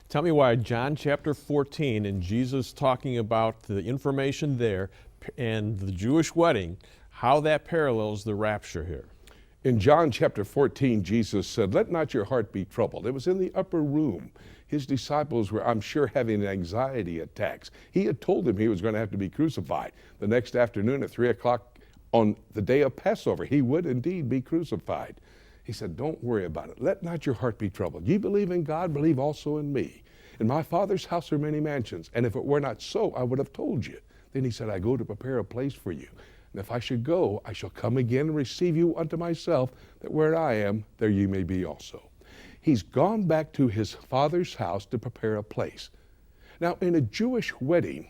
Tell me why John chapter 14 and Jesus talking about the information there and the Jewish wedding, how that parallels the rapture here. In John chapter 14, Jesus said, "Let not your heart be troubled." It was in the upper room. His disciples were, I'm sure, having anxiety attacks. He had told them he was going to have to be crucified. The next afternoon at 3 o'clock on the day of Passover, he would indeed be crucified. He said, "Don't worry about it. Let not your heart be troubled. Ye believe in God, believe also in me. In my Father's house are many mansions, and if it were not so, I would have told you." Then he said, "I go to prepare a place for you. And if I should go, I shall come again and receive you unto myself, that where I am, there ye may be also." He's gone back to his Father's house to prepare a place. Now, in a Jewish wedding,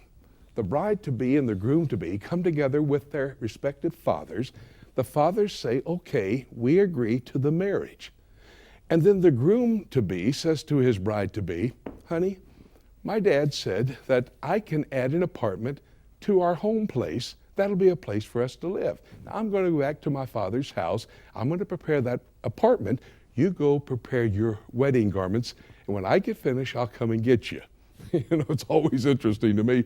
the bride-to-be and the groom-to-be come together with their respective fathers. The fathers say, "Okay, we agree to the marriage." And then the groom-to-be says to his bride-to-be, "Honey, my dad said that I can add an apartment to our home place. That'll be a place for us to live. Now, I'm going to go back to my father's house. I'm going to prepare that apartment. You go prepare your wedding garments, and when I get finished, I'll come and get you." It's always interesting to me.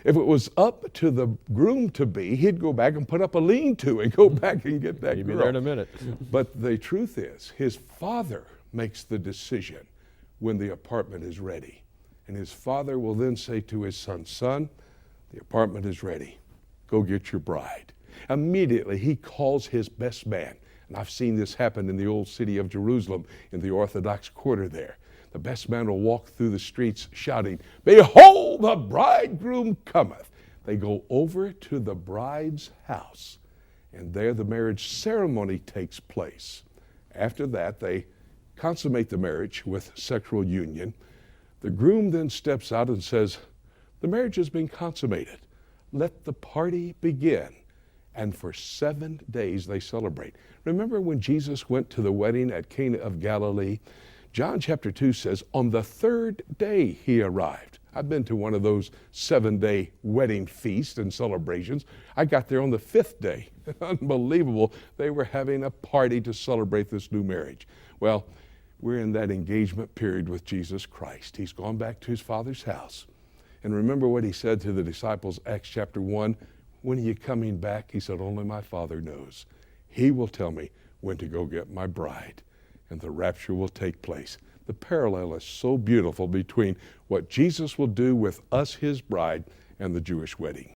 If it was up to the groom-to-be, he'd go back and put up a lean-to and go back and get that You'll girl. be there in a minute. But the truth is, his father makes the decision when the apartment is ready. And his father will then say to his son, "Son, the apartment is ready. Go get your bride." Immediately, he calls his best man. And I've seen this happen in the old city of Jerusalem, in the Orthodox quarter there. The best man will walk through the streets shouting, "Behold, the bridegroom cometh." They go over to the bride's house, and there the marriage ceremony takes place. After that, they consummate the marriage with sexual union. The groom then steps out and says, "The marriage has been consummated. Let the party begin." And for 7 days they celebrate. Remember when Jesus went to the wedding at Cana of Galilee? John chapter 2 says, on the 3rd day he arrived. I've been to one of those 7-day wedding feasts and celebrations. I got there on the 5th day. Unbelievable. They were having a party to celebrate this new marriage. Well, we're in that engagement period with Jesus Christ. He's gone back to his Father's house. And remember what he said to the disciples, Acts chapter 1, "When are you coming back?" He said, "Only my Father knows. He will tell me when to go get my bride." And the rapture will take place. The parallel is so beautiful between what Jesus will do with us, his bride, and the Jewish wedding.